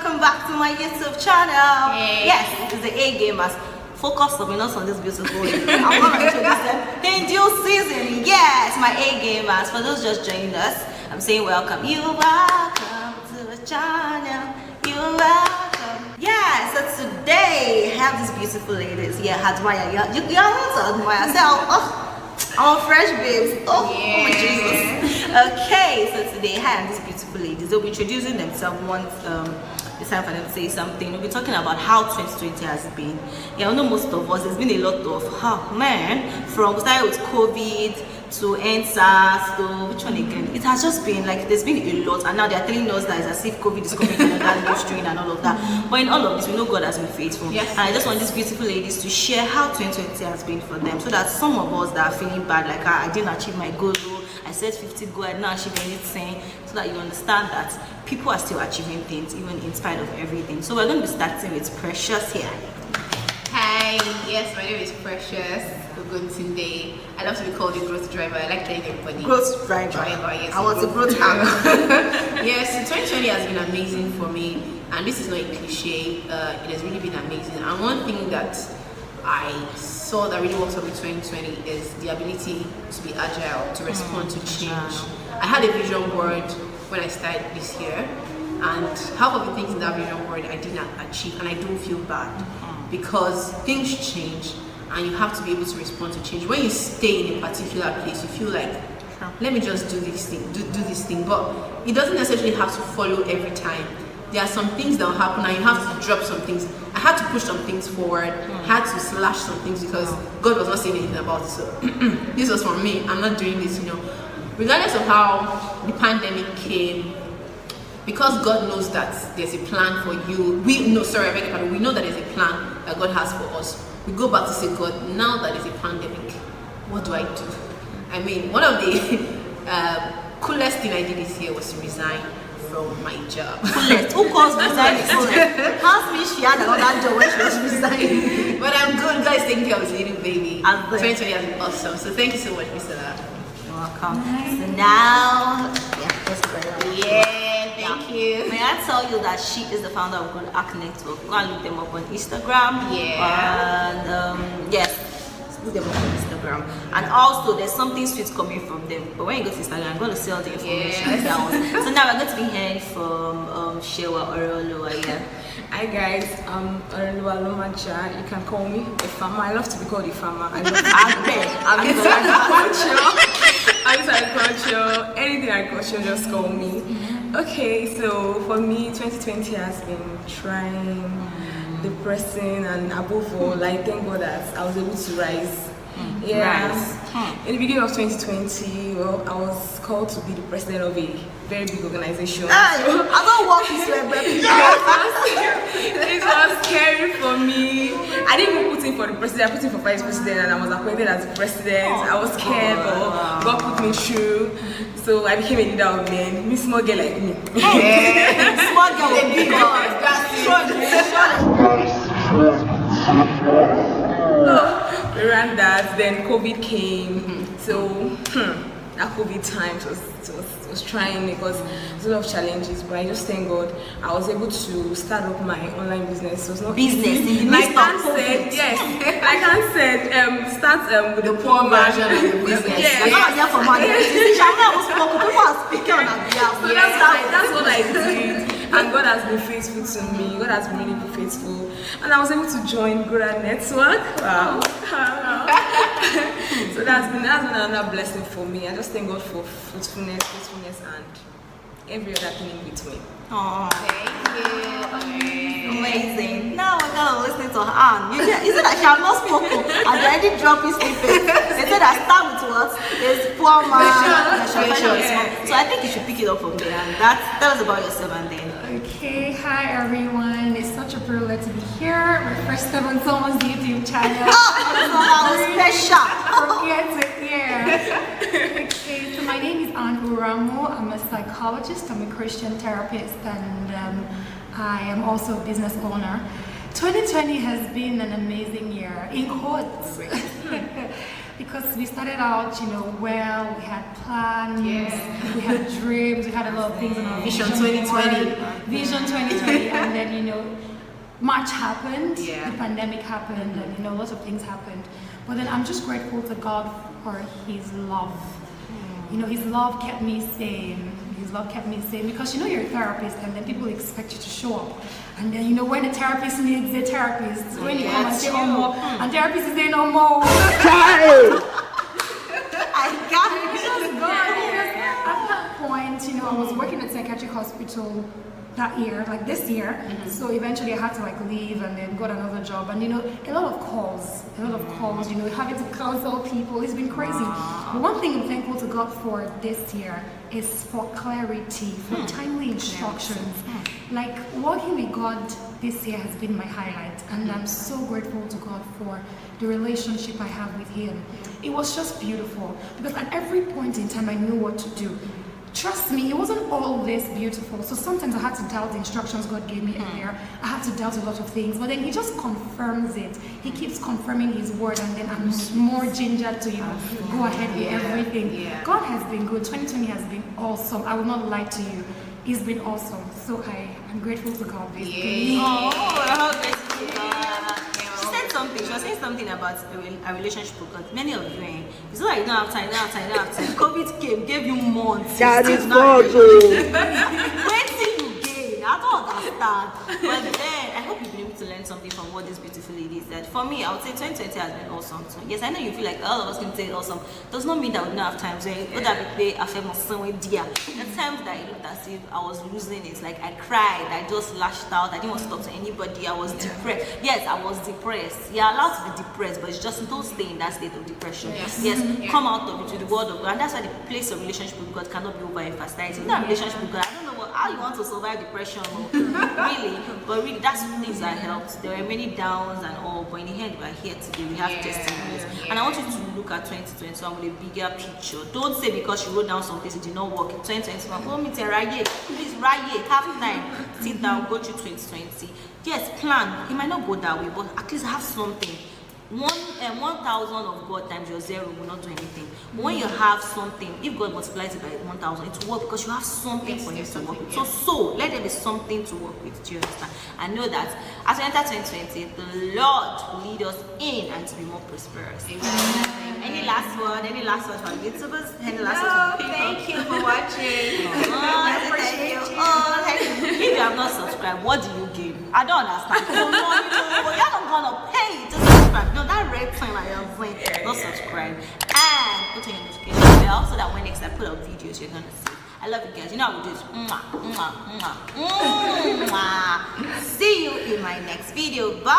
welcome back to my YouTube channel. Hey. Yes, it's the A Gamers. Focus on us on this beautiful lady. I'm going to introduce them in due season. Yes, my A Gamers. For those just joining us, I'm saying welcome. You're welcome to the channel. You're welcome. Yeah, so today I have these beautiful ladies. Yeah, admire. You're allowed to admire. Say, I'm fresh babes. Oh my Jesus. Okay, so today I have these beautiful ladies. They'll be introducing themselves once it's time for them to say something. We'll be talking about how 2020 has been. Yeah, I know most of us, there's been a lot of, from starting with COVID to ENDSARS to which one again? It has just been like there's been a lot, and now they're telling us that it's as if COVID is coming to another live stream and all of that. But in all of this, we know God has been faithful. Yes. And I just want these beautiful ladies to share how 2020 has been for them, so that some of us that are feeling bad, like I didn't achieve my goal, I said 50 goal, I didn't achieve anything, so that you understand that people are still achieving things even in spite of everything. So we're going to be starting with Precious here. Hi, yes, my name is Precious Oguntunde. I love to be called a growth driver. I like telling everybody. Growth driver. Yes, I was a growth hacker. Yes, 2020 has been amazing for me, and this is not a cliche. It has really been amazing. And one thing that I saw that really works out with 2020 is the ability to be agile, to respond to change. I had a vision board when I started this year, and half of the things in that vision board I did not achieve, and I don't feel bad because things change and you have to be able to respond to change. When you stay in a particular place, you feel like, let me just do this thing, do this thing, but it doesn't necessarily have to follow every time. There are some things that will happen and you have to drop some things. I had to push some things forward, I had to slash some things because God was not saying anything about it. So this was for me. I'm not doing this, regardless of how the pandemic came, because God knows that there's a plan for you. We know that there's a plan that God has for us. We go back to say, God, now that there's a pandemic, what do I do? I mean, one of the coolest thing I did this year was to resign from my job. Coolest? Who calls resigning coolest? Ask me, she had another job when she was resigning. But I'm good. God is taking care of his little baby. 2020 has been awesome. So thank you so much, Mr. You're welcome. So now, Thank you. May I tell you that she is the founder of Good Arc Network. Go and look them up on Instagram. Yeah. And yes, look them up on Instagram. And also, there's something sweet coming from them. But when you go to Instagram, I'm going to see all the information down. So now we're going to be hearing from Shewa Oreoluwa. Yeah. Hi guys, I'm Oreoluwa and Ann. You can call me a farmer. I love to be called a farmer. I'm agriculture. Anything agriculture, just call me. Okay, so for me, 2020 has been trying, depressing, and above all, I thank God that I was able to rise. In the beginning of 2020, well, I was called to be the president of a very big organization. I don't want this way, It was scary for me. I didn't even put in for the president, I put in for vice president, and I was appointed as the president. I was scared, but God put me through. So I became a leader of men. Me small girl like me. Small girl with big God. We ran that, then COVID came. So that COVID time was trying because there's a lot of challenges, but I just thank God I was able to start up my online business. So it's not business easy. in the midst of COVID. I can't say start with the poor version of the business. I'm not here for money. People are speaking on our behalf. So that's what I did. And God has been faithful to me. God has been really faithful. And I was able to join Good Arc Network. Wow. So that's been another blessing for me. I just thank God for faithfulness, and every other thing in between. Oh, Thank you. amazing. Now we're going to listen to Ann. You said that she has not spoken and they already dropped his snippet. They said that start with what? It's poor man. So I think you should pick it up from there. And tell us about yourself and then. Okay, hi everyone. It's such a privilege to be here. My first time on someone's YouTube channel. Special. From ear to ear. Okay, so my name is Ann Uramo. I'm a psychologist. I'm a Christian therapist, and I am also a business owner. 2020 has been an amazing year in quotes. because we started out, well, we had plans, we had dreams, we had a lot of things on our Vision 2020. Vision 2020, and then, March happened, the pandemic happened, and lots of things happened. But then I'm just grateful to God for His love. His love kept me sane. His love kept me sane because you're a therapist, and then people expect you to show up. And then when a therapist needs a therapist, when you come and say, "Oh, more," and therapist is saying, "No more." I got it. At that point, I was working at psychiatric hospital that year, like this year. So eventually I had to leave and then got another job. And a lot of calls, having to counsel people. It's been crazy. But one thing I'm thankful to God for this year is for clarity, for timely instructions. Like working with God this year has been my highlight, and I'm so grateful to God for the relationship I have with Him. It was just beautiful because at every point in time I knew what to do. Trust me, it wasn't all this beautiful. So sometimes I had to doubt the instructions God gave me earlier. I had to doubt a lot of things, but then He just confirms it. He keeps confirming His word, and then I'm more gingered to go ahead with everything. God has been good. 2020 has been awesome. I will not lie to you. It's been awesome. So I'm grateful to God. Basically. Oh, grateful to God. She was saying something about a relationship with God. Many of you, it's not like you don't have time. COVID came, gave you months. That is not God. When till you gain? I don't understand. But then, I hope you've been able to learn something from what this beautiful lady said. For me, I would say 2020 has been awesome. So, yes, I know you feel like all of us can say awesome. Does not mean that we don't have times where I feel my son with dear. The times that it looked as if I was losing it, like I cried, I just lashed out, I didn't want to talk to anybody, I was depressed. Yes, I was depressed. You're allowed to be depressed, but it's just don't stay in that state of depression. Yes, come out of it to the word of God. And that's why the place of relationship with God cannot be overemphasized. In that relationship with God, I don't know how you want to survive depression, really, but really that's things that helped. There were many downs and all, but in the end, we're here today. We have testimonies, and I want you to look at 2020 so with a bigger picture. Don't say because you wrote down some things it did not work in 2021. Go meet please, have time, sit down, go through 2020. Yes, plan. It might not go that way, but at least have something. 1,000 of God times your 0 will not do anything. But when you have something, if God multiplies it by 1,000, it will work because you have something for Him to work with. So let there be something to work with. Do you understand? I know that as we enter 2020, the Lord will lead us in and to be more prosperous. Amen. Any last word? Any last word for YouTubers? Any last word for people? Thank you for watching. Thank you. If you have not subscribed, what do you gain? I don't understand. You're not gonna pay to subscribe. No, that red sign I am saying, don't subscribe and put on your notification bell so that when next I put up videos, you're gonna see. I love you guys. You know how we do it. See you in my next video. Bye.